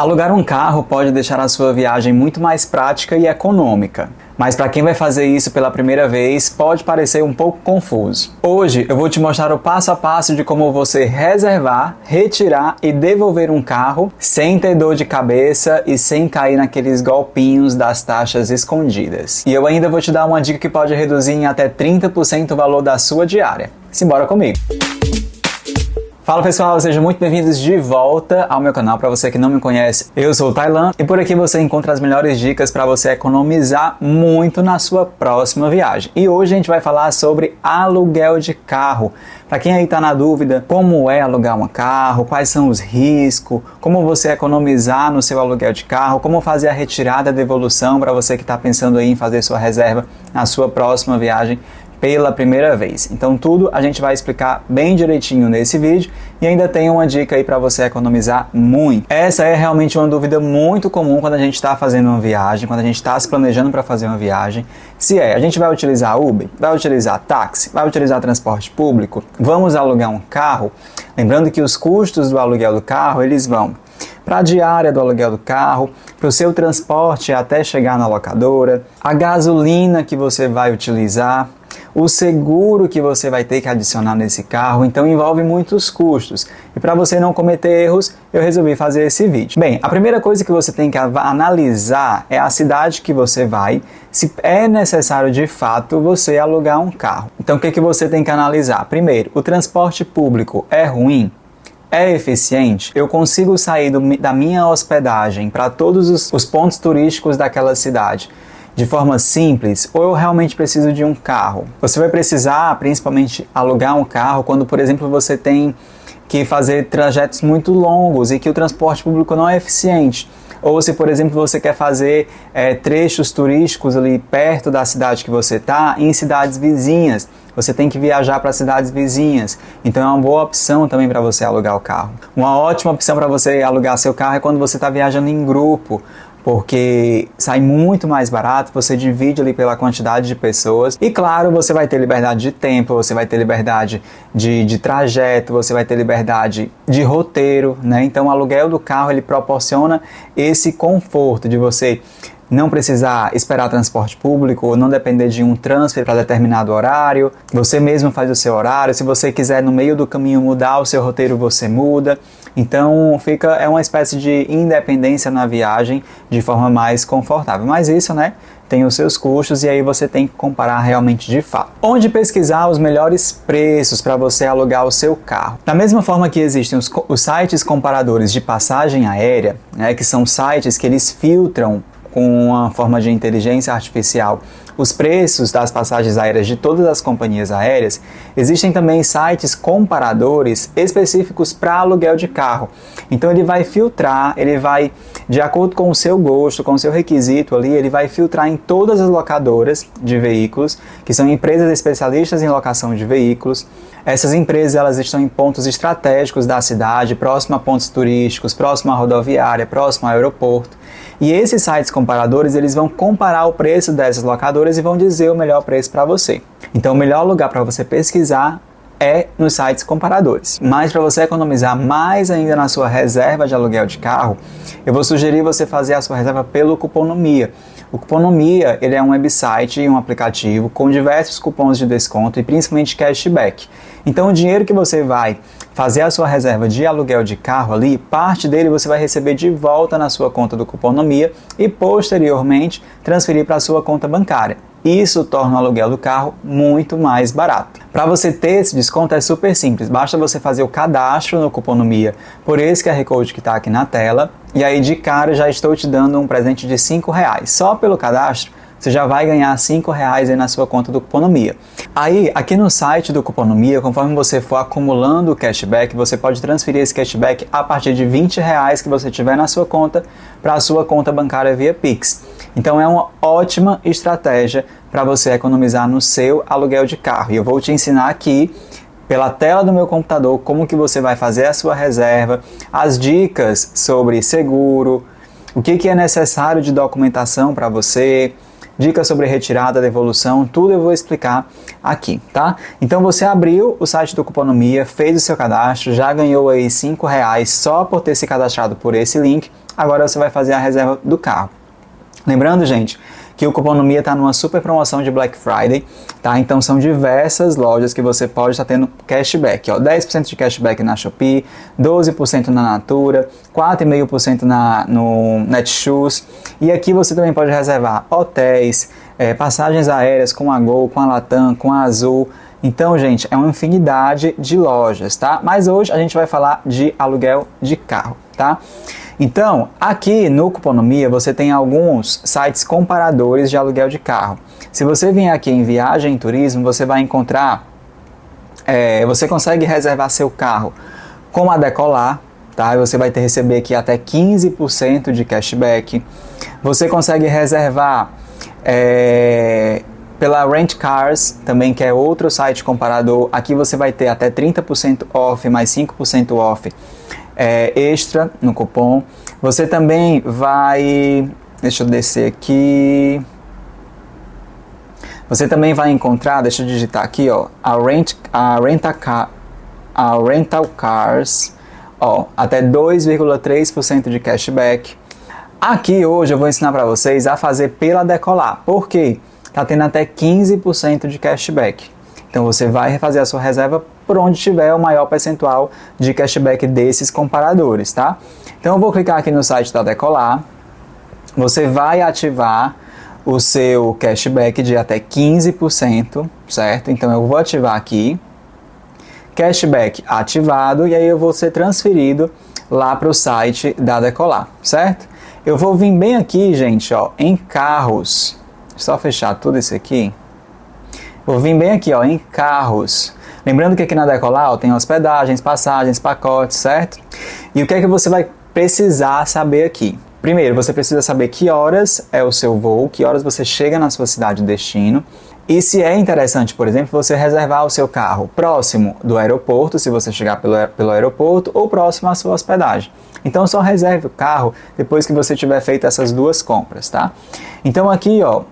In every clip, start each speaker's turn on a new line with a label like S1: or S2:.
S1: Alugar um carro pode deixar a sua viagem muito mais prática e econômica, mas para quem vai fazer isso pela primeira vez pode parecer um pouco confuso. Hoje eu vou te mostrar o passo a passo de como você reservar, retirar e devolver um carro sem ter dor de cabeça e sem cair naqueles golpinhos das taxas escondidas. E eu ainda vou te dar uma dica que pode reduzir em até 30% o valor da sua diária. Simbora comigo! Fala pessoal, sejam muito bem-vindos de volta ao meu canal. Para você que não me conhece, eu sou o Tailan e por aqui você encontra as melhores dicas para você economizar muito na sua próxima viagem. E hoje a gente vai falar sobre aluguel de carro. Para quem aí está na dúvida, como é alugar um carro, quais são os riscos, como você economizar no seu aluguel de carro, como fazer a retirada e devolução para você que está pensando aí em fazer sua reserva na sua próxima viagem pela primeira vez. Então tudo a gente vai explicar bem direitinho nesse vídeo e ainda tem uma dica aí para você economizar muito. Essa é realmente uma dúvida muito comum quando a gente está fazendo uma viagem, quando a gente está se planejando para fazer uma viagem. A gente vai utilizar Uber, vai utilizar táxi, vai utilizar transporte público, vamos alugar um carro? Lembrando que os custos do aluguel do carro, eles vão para a diária do aluguel do carro, para o seu transporte até chegar na locadora, a gasolina que você vai utilizar, o seguro que você vai ter que adicionar nesse carro, então envolve muitos custos. E para você não cometer erros, eu resolvi fazer esse vídeo. Bem, a primeira coisa que você tem que analisar é a cidade que você vai, se é necessário de fato você alugar um carro. Então o que você tem que analisar? Primeiro, o transporte público é ruim? É eficiente? Eu consigo sair da minha hospedagem para todos os pontos turísticos daquela cidade de forma simples, ou eu realmente preciso de um carro? Você vai precisar principalmente alugar um carro quando, por exemplo, você tem que fazer trajetos muito longos e que o transporte público não é eficiente. Ou se, por exemplo, você quer fazer trechos turísticos ali perto da cidade que você está, em cidades vizinhas. Você tem que viajar para cidades vizinhas. Então é uma boa opção também para você alugar o carro. Uma ótima opção para você alugar seu carro é quando você está viajando em grupo, porque sai muito mais barato, você divide ali pela quantidade de pessoas e claro, você vai ter liberdade de tempo, você vai ter liberdade de trajeto, você vai ter liberdade de roteiro, né? Então o aluguel do carro ele proporciona esse conforto de você não precisar esperar transporte público ou não depender de um transfer para determinado horário. Você mesmo faz o seu horário. Se você quiser no meio do caminho mudar o seu roteiro, você muda. Então é uma espécie de independência na viagem de forma mais confortável. Mas isso, né, tem os seus custos e aí você tem que comparar realmente de fato. Onde pesquisar os melhores preços para você alugar o seu carro? Da mesma forma que existem os sites comparadores de passagem aérea, né, que são sites que eles filtram com uma forma de inteligência artificial os preços das passagens aéreas de todas as companhias aéreas, existem também sites comparadores específicos para aluguel de carro. Então ele vai filtrar, ele vai, de acordo com o seu gosto, com o seu requisito ali, ele vai filtrar em todas as locadoras de veículos, que são empresas especialistas em locação de veículos. Essas empresas elas estão em pontos estratégicos da cidade, próximo a pontos turísticos, próximo à rodoviária, próximo ao aeroporto. E esses sites comparadores, eles vão comparar o preço dessas locadoras e vão dizer o melhor preço para você. Então o melhor lugar para você pesquisar é nos sites comparadores. Mas para você economizar mais ainda na sua reserva de aluguel de carro, eu vou sugerir você fazer a sua reserva pelo Cuponomia. O Cuponomia ele é um website e um aplicativo com diversos cupons de desconto e principalmente cashback. Então o dinheiro que você vai fazer a sua reserva de aluguel de carro ali, parte dele você vai receber de volta na sua conta do Cuponomia e posteriormente transferir para a sua conta bancária. Isso torna o aluguel do carro muito mais barato. Para você ter esse desconto é super simples, basta você fazer o cadastro no Cuponomia por esse QR Code que está aqui na tela e aí de cara já estou te dando um presente de R$5. Só pelo cadastro você já vai ganhar R$5 aí na sua conta do Cuponomia. Aí, aqui no site do Cuponomia, conforme você for acumulando o cashback, você pode transferir esse cashback a partir de R$20 que você tiver na sua conta para a sua conta bancária via Pix. Então é uma ótima estratégia para você economizar no seu aluguel de carro. E eu vou te ensinar aqui, pela tela do meu computador, como que você vai fazer a sua reserva, as dicas sobre seguro, o que é necessário de documentação para você, dicas sobre retirada, devolução, tudo eu vou explicar aqui, tá? Então você abriu o site do Cuponomia, fez o seu cadastro, já ganhou aí R$5 só por ter se cadastrado por esse link, agora você vai fazer a reserva do carro. Lembrando, gente, que o Cuponomia está numa super promoção de Black Friday, tá? Então são diversas lojas que você pode estar tendo cashback, ó, 10% de cashback na Shopee, 12% na Natura, 4,5% no Netshoes, e aqui você também pode reservar hotéis, passagens aéreas com a Gol, com a Latam, com a Azul. Então, gente, é uma infinidade de lojas, tá? Mas hoje a gente vai falar de aluguel de carro, tá? Então, aqui no Cuponomia você tem alguns sites comparadores de aluguel de carro. Se você vier aqui em Viagem e Turismo, você vai encontrar, você consegue reservar seu carro com a Decolar, tá? Você vai receber aqui até 15% de cashback. Você consegue reservar pela Rent Cars, também, que é outro site comparador. Aqui você vai ter até 30% off, mais 5% off extra no cupom. Você também vai... Deixa eu descer aqui. Você também vai encontrar, deixa eu digitar aqui, ó, a Rental Cars, ó, até 2,3% de cashback. Aqui hoje eu vou ensinar para vocês a fazer pela Decolar. Por quê? Tá tendo até 15% de cashback. Então você vai fazer a sua reserva por onde tiver o maior percentual de cashback desses comparadores, tá? Então eu vou clicar aqui no site da Decolar. Você vai ativar o seu cashback de até 15%, certo? Então eu vou ativar aqui, cashback ativado, e aí eu vou ser transferido lá para o site da Decolar, certo? Eu vou vir bem aqui, gente, ó, em carros. Só fechar tudo isso aqui. Vou vir bem aqui, ó, em carros. Lembrando que aqui na Decolar, ó, tem hospedagens, passagens, pacotes, certo? E o que é que você vai precisar saber aqui? Primeiro, você precisa saber que horas é o seu voo, que horas você chega na sua cidade de destino. E se é interessante, por exemplo, você reservar o seu carro próximo do aeroporto, se você chegar pelo aeroporto, ou próximo à sua hospedagem. Então só reserve o carro depois que você tiver feito essas duas compras, tá? Então aqui, ó,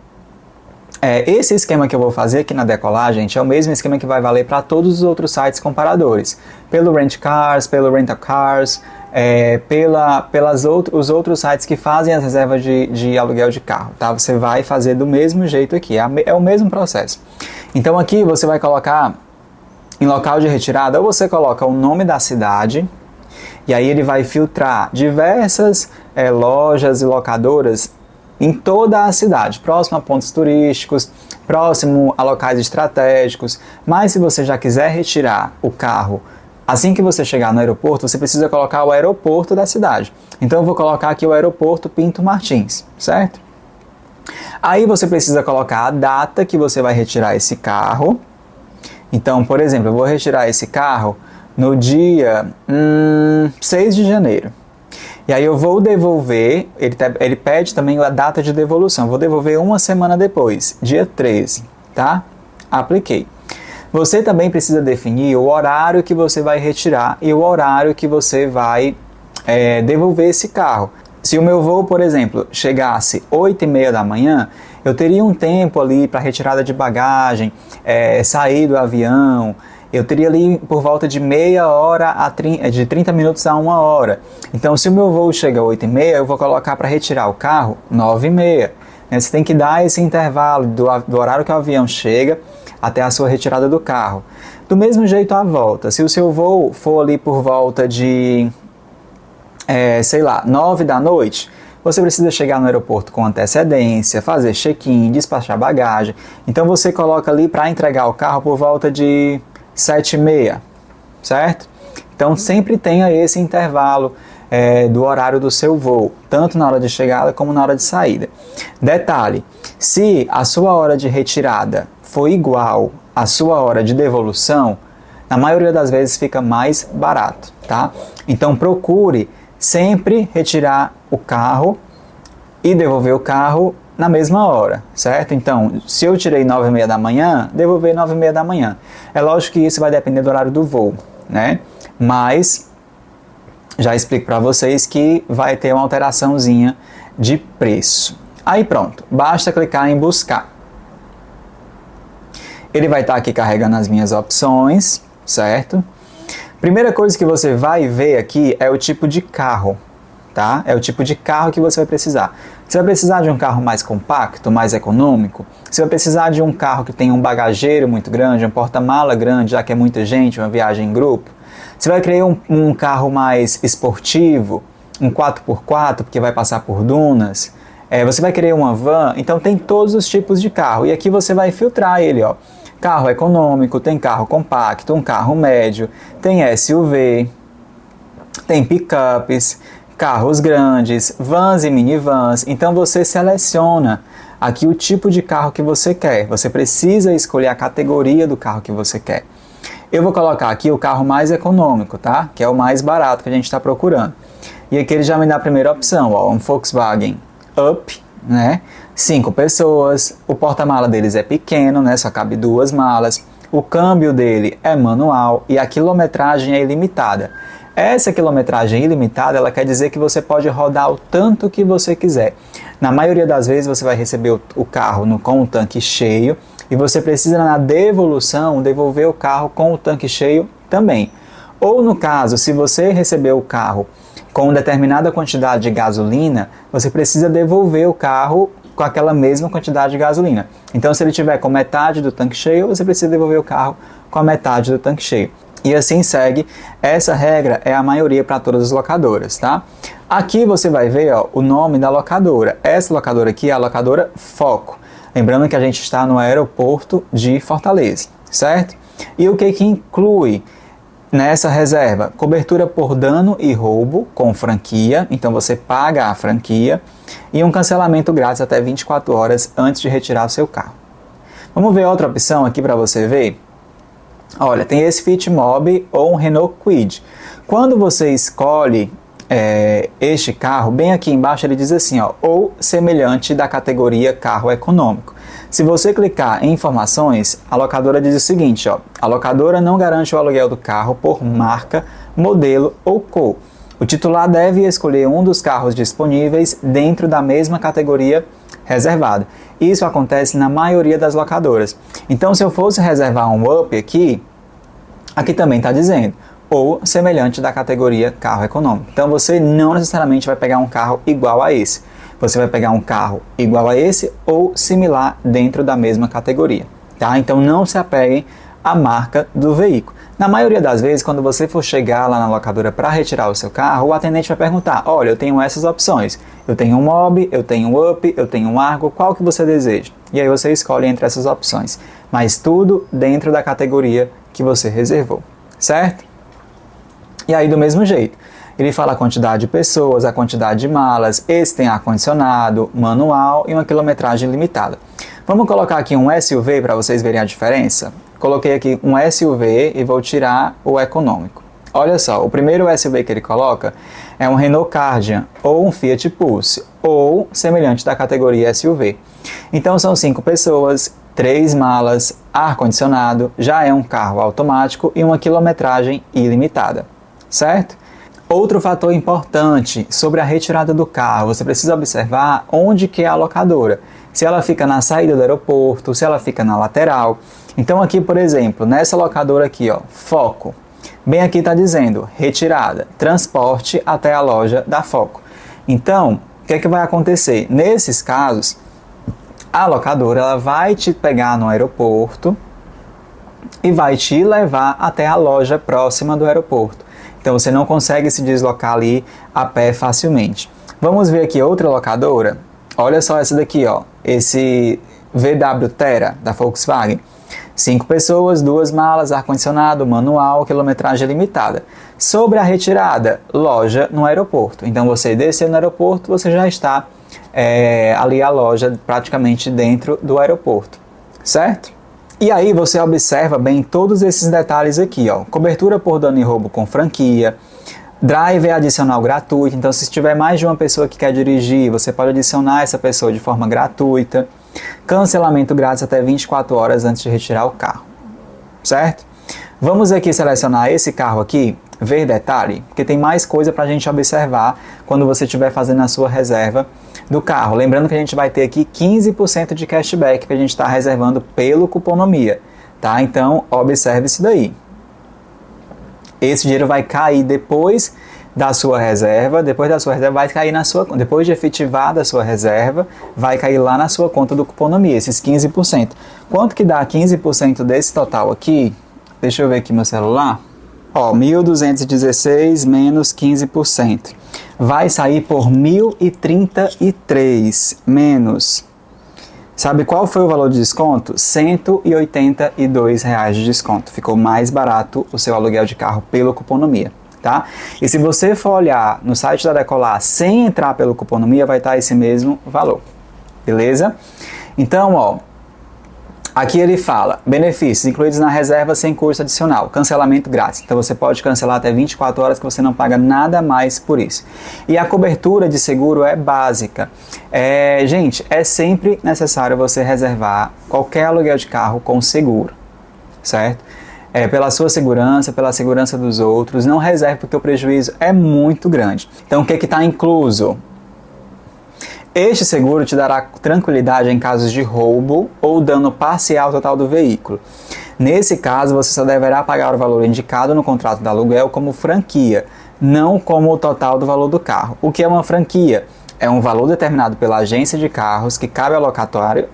S1: esse esquema que eu vou fazer aqui na Decolar, gente, é o mesmo esquema que vai valer para todos os outros sites comparadores. Pelo Rent Cars, pelo Rental Cars, os outros sites que fazem as reservas de aluguel de carro, tá? Você vai fazer do mesmo jeito aqui, é o mesmo processo. Então aqui você vai colocar em local de retirada, ou você coloca o nome da cidade, e aí ele vai filtrar diversas lojas e locadoras em toda a cidade, próximo a pontos turísticos, próximo a locais estratégicos. Mas se você já quiser retirar o carro assim que você chegar no aeroporto, você precisa colocar o aeroporto da cidade. Então eu vou colocar aqui o aeroporto Pinto Martins, certo? Aí você precisa colocar a data que você vai retirar esse carro. Então, por exemplo, eu vou retirar esse carro no dia 6 de janeiro. E aí eu vou devolver, ele pede também a data de devolução. Eu vou devolver uma semana depois, dia 13, tá? Apliquei. Você também precisa definir o horário que você vai retirar e o horário que você vai devolver esse carro. Se o meu voo, por exemplo, chegasse 8h30 da manhã, eu teria um tempo ali para retirada de bagagem, sair do avião. Eu teria ali por volta de meia hora, de 30 minutos a 1 hora. Então, se o meu voo chega às 8h30, eu vou colocar para retirar o carro 9h30. Você tem que dar esse intervalo do horário que o avião chega até a sua retirada do carro. Do mesmo jeito a volta. Se o seu voo for ali por volta de, 9 da noite, você precisa chegar no aeroporto com antecedência, fazer check-in, despachar bagagem. Então, você coloca ali para entregar o carro por volta de 7h30, certo? Então sempre tenha esse intervalo do horário do seu voo, tanto na hora de chegada como na hora de saída. Detalhe, se a sua hora de retirada for igual à sua hora de devolução, na maioria das vezes fica mais barato, tá? Então procure sempre retirar o carro e devolver o carro na mesma hora, certo? Então, se eu tirei 9h30 da manhã, devolver 9h30 da manhã. É lógico que isso vai depender do horário do voo, né? Mas já explico para vocês que vai ter uma alteraçãozinha de preço. Aí pronto, basta clicar em buscar. Ele vai estar aqui carregando as minhas opções, certo? Primeira coisa que você vai ver aqui é o tipo de carro, tá? É o tipo de carro que você vai precisar. Você vai precisar de um carro mais compacto, mais econômico? Você vai precisar de um carro que tenha um bagageiro muito grande, um porta-mala grande, já que é muita gente, uma viagem em grupo? Você vai querer um carro mais esportivo, um 4x4, porque vai passar por dunas? Você vai querer uma van? Então tem todos os tipos de carro. E aqui você vai filtrar ele, ó. Carro econômico, tem carro compacto, um carro médio, tem SUV, tem picapes, carros grandes, vans e minivans. Então você seleciona aqui o tipo de carro que você quer. Você precisa escolher a categoria do carro que você quer. Eu vou colocar aqui o carro mais econômico, tá? Que é o mais barato que a gente está procurando. E aqui ele já me dá a primeira opção, ó, um Volkswagen Up, né? 5 pessoas, o porta-mala deles é pequeno, né? Só cabe 2 malas. O câmbio dele é manual e a quilometragem é ilimitada. Essa quilometragem ilimitada, ela quer dizer que você pode rodar o tanto que você quiser. Na maioria das vezes você vai receber o carro com o tanque cheio e você precisa na devolução devolver o carro com o tanque cheio também. Ou no caso, se você receber o carro com determinada quantidade de gasolina, você precisa devolver o carro com aquela mesma quantidade de gasolina. Então, se ele tiver com metade do tanque cheio, você precisa devolver o carro com a metade do tanque cheio. E assim segue. Essa regra é a maioria para todas as locadoras, tá? Aqui você vai ver, ó, o nome da locadora. Essa locadora aqui é a locadora Foco. Lembrando que a gente está no aeroporto de Fortaleza, certo? E o que inclui nessa reserva? Cobertura por dano e roubo com franquia, então você paga a franquia, e um cancelamento grátis até 24 horas antes de retirar o seu carro. Vamos ver outra opção aqui para você ver? Olha, tem esse Fit Mobi ou um Renault Kwid. Quando você escolhe este carro, bem aqui embaixo ele diz assim, ó, ou semelhante da categoria carro econômico. Se você clicar em informações, a locadora diz o seguinte, ó, a locadora não garante o aluguel do carro por marca, modelo ou cor. O titular deve escolher um dos carros disponíveis dentro da mesma categoria reservada. Isso acontece na maioria das locadoras. Então, se eu fosse reservar um Up aqui também está dizendo, ou semelhante da categoria carro econômico. Então, você não necessariamente vai pegar um carro igual a esse. Você vai pegar um carro igual a esse ou similar dentro da mesma categoria, tá? Então, não se apeguem à marca do veículo. Na maioria das vezes, quando você for chegar lá na locadora para retirar o seu carro, o atendente vai perguntar, olha, eu tenho essas opções. Eu tenho um Mobi, eu tenho um Up, eu tenho um Argo, qual que você deseja? E aí você escolhe entre essas opções. Mas tudo dentro da categoria que você reservou, certo? E aí do mesmo jeito, ele fala a quantidade de pessoas, a quantidade de malas, esse tem ar-condicionado, manual e uma quilometragem limitada. Vamos colocar aqui um SUV para vocês verem a diferença? Coloquei aqui um SUV e vou tirar o econômico. Olha só, o primeiro SUV que ele coloca é um Renault Kardian ou um Fiat Pulse, ou semelhante da categoria SUV. Então são 5 pessoas, 3 malas, ar-condicionado, já é um carro automático e uma quilometragem ilimitada, certo? Outro fator importante sobre a retirada do carro, você precisa observar onde que é a locadora. Se ela fica na saída do aeroporto, se ela fica na lateral. Então aqui, por exemplo, nessa locadora aqui, ó, Foco, bem aqui está dizendo retirada, transporte até a loja da Foco. Então, o que é que vai acontecer? Nesses casos, a locadora ela vai te pegar no aeroporto e vai te levar até a loja próxima do aeroporto. Então você não consegue se deslocar ali a pé facilmente. Vamos ver aqui outra locadora. Olha só essa daqui, ó, esse VW Terra da Volkswagen. 5 pessoas, 2 malas, ar-condicionado, manual, quilometragem limitada. Sobre a retirada, loja no aeroporto. Então você desceu no aeroporto, você já está ali a loja praticamente dentro do aeroporto, certo? E aí você observa bem todos esses detalhes aqui, ó. Cobertura por dano e roubo com franquia, drive adicional gratuito, então se tiver mais de uma pessoa que quer dirigir, você pode adicionar essa pessoa de forma gratuita. Cancelamento grátis até 24 horas antes de retirar o carro, certo? Vamos aqui selecionar esse carro aqui, ver detalhe? Porque tem mais coisa para a gente observar quando você estiver fazendo a sua reserva do carro. Lembrando que a gente vai ter aqui 15% de cashback que a gente está reservando pelo Cuponomia, tá? Então, observe isso daí. Esse dinheiro vai cair depois da sua reserva, vai cair na sua, depois de efetivada a sua reserva, vai cair lá na sua conta do Cuponomia, esses 15%. Quanto que dá 15% desse total aqui? Deixa eu ver aqui meu celular. Ó, 1.216 menos 15%. Vai sair por 1.033 menos... Sabe qual foi o valor de desconto? R$ 182 de desconto. Ficou mais barato o seu aluguel de carro pelo Cuponomia, tá? E se você for olhar no site da Decolar sem entrar pelo Cuponomia, vai estar esse mesmo valor, beleza? Então, ó, aqui ele fala, benefícios incluídos na reserva sem custo adicional, cancelamento grátis. Então você pode cancelar até 24 horas que você não paga nada mais por isso. E a cobertura de seguro é básica. Gente, é sempre necessário você reservar qualquer aluguel de carro com seguro, certo? Pela sua segurança, pela segurança dos outros, não reserve porque o prejuízo é muito grande. Então o que está incluso? Este seguro te dará tranquilidade em casos de roubo ou dano parcial total do veículo. Nesse caso, você só deverá pagar o valor indicado no contrato de aluguel como franquia, não como o total do valor do carro. O que é uma franquia? É um valor determinado pela agência de carros que cabe ao locatário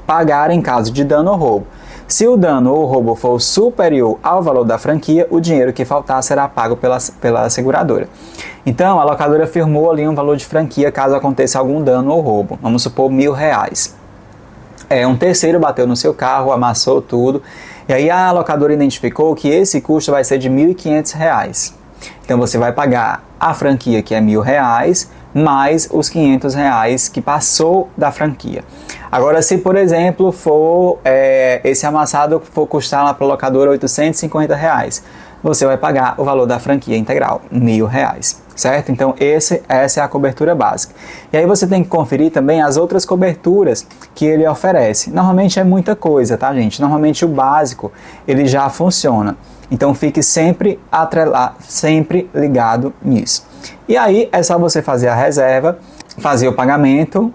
S1: pagar em caso de dano ou roubo. Se o dano ou roubo for superior ao valor da franquia, o dinheiro que faltar será pago pela seguradora. Então, a locadora firmou ali um valor de franquia caso aconteça algum dano ou roubo. Vamos supor R$1.000. Um terceiro bateu no seu carro, amassou tudo. E aí a locadora identificou que esse custo vai ser de R$1.500. Então, você vai pagar a franquia, que é R$1.000, mais os R$500 que passou da franquia. Agora, se por exemplo for esse amassado for custar lá para a locadora R$850, você vai pagar o valor da franquia integral, R$1.000, certo? Então essa é a cobertura básica. E aí você tem que conferir também as outras coberturas que ele oferece. Normalmente é muita coisa, tá, gente? Normalmente o básico ele já funciona. Então fique sempre sempre ligado nisso. E aí é só você fazer a reserva, fazer o pagamento,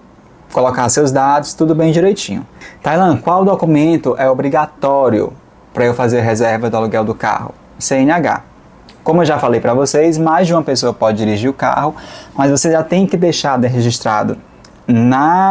S1: colocar seus dados, tudo bem direitinho. Tailan, qual documento é obrigatório para eu fazer reserva do aluguel do carro? CNH. Como eu já falei para vocês, mais de uma pessoa pode dirigir o carro, mas você já tem que deixar registrado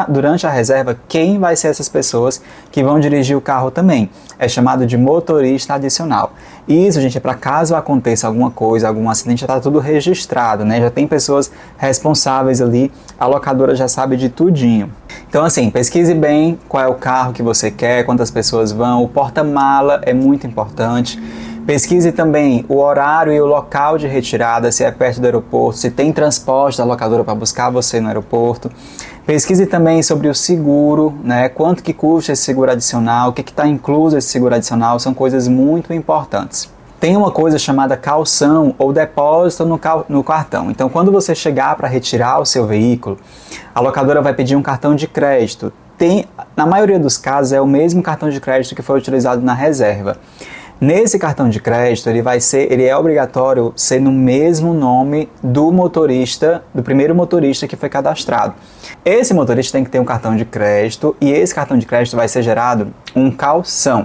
S1: durante a reserva quem vai ser essas pessoas que vão dirigir o carro também. É chamado de motorista adicional. E isso, gente, é para caso aconteça alguma coisa, algum acidente, já está tudo registrado, né? Já tem pessoas responsáveis ali, a locadora já sabe de tudinho. Então, assim, pesquise bem qual é o carro que você quer, quantas pessoas vão, o porta-mala é muito importante. Pesquise também o horário e o local de retirada, se é perto do aeroporto, se tem transporte da locadora para buscar você no aeroporto. Pesquise também sobre o seguro, né? Quanto que custa esse seguro adicional, o que está incluso esse seguro adicional, são coisas muito importantes. Tem uma coisa chamada calção ou depósito no cartão. Então, quando você chegar para retirar o seu veículo, a locadora vai pedir um cartão de crédito. Na maioria dos casos, é o mesmo cartão de crédito que foi utilizado na reserva. Nesse cartão de crédito, ele é obrigatório ser no mesmo nome do motorista, do primeiro motorista que foi cadastrado. Esse motorista tem que ter um cartão de crédito e esse cartão de crédito vai ser gerado um calção.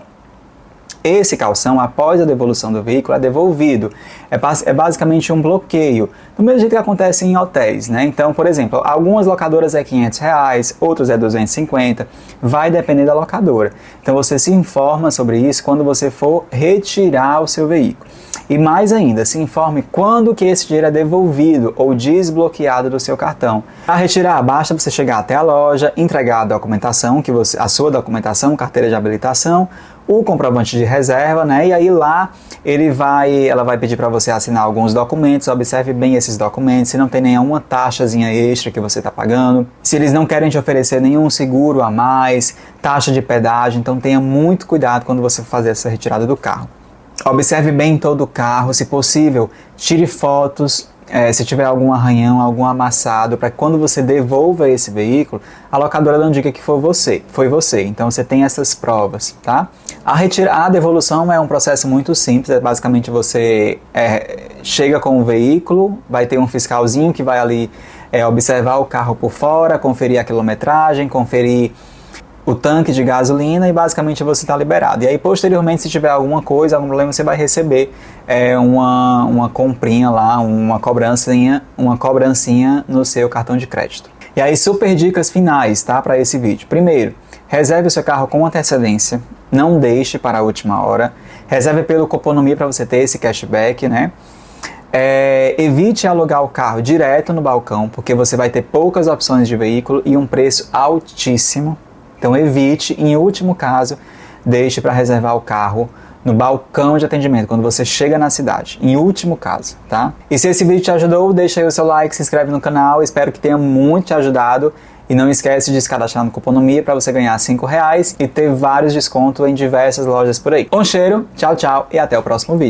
S1: Esse calção, após a devolução do veículo, é devolvido. É basicamente um bloqueio, do mesmo jeito que acontece em hotéis, né? Então, por exemplo, algumas locadoras é R$500, outras é R$250, vai depender da locadora. Então, você se informa sobre isso quando você for retirar o seu veículo. E mais ainda, se informe quando que esse dinheiro é devolvido ou desbloqueado do seu cartão. Para retirar, basta você chegar até a loja, entregar a documentação, a sua documentação, carteira de habilitação, o comprovante de reserva, né? E aí lá ela vai pedir para você assinar alguns documentos, observe bem esses documentos, se não tem nenhuma taxazinha extra que você está pagando, se eles não querem te oferecer nenhum seguro a mais, taxa de pedágio, então tenha muito cuidado quando você for fazer essa retirada do carro. Observe bem todo o carro, se possível, tire fotos, se tiver algum arranhão, algum amassado, para quando você devolva esse veículo, a locadora não diga que foi você. Então você tem essas provas, tá? A devolução é um processo muito simples, basicamente você chega com o veículo, vai ter um fiscalzinho que vai ali observar o carro por fora, conferir a quilometragem, conferir o tanque de gasolina e basicamente você está liberado. E aí posteriormente, se tiver alguma coisa, algum problema, você vai receber uma comprinha lá, uma cobrancinha no seu cartão de crédito. E aí super dicas finais, tá, para esse vídeo. Primeiro, reserve o seu carro com antecedência, não deixe para a última hora. Reserve pelo Coponomia para você ter esse cashback, né? Evite alugar o carro direto no balcão, porque você vai ter poucas opções de veículo e um preço altíssimo. Então evite, em último caso, deixe para reservar o carro no balcão de atendimento, quando você chega na cidade, em último caso, tá? E se esse vídeo te ajudou, deixa aí o seu like, se inscreve no canal, espero que tenha muito te ajudado. E não esquece de se cadastrar no Coponomia para você ganhar R$5 e ter vários descontos em diversas lojas por aí. Um cheiro, tchau, tchau e até o próximo vídeo.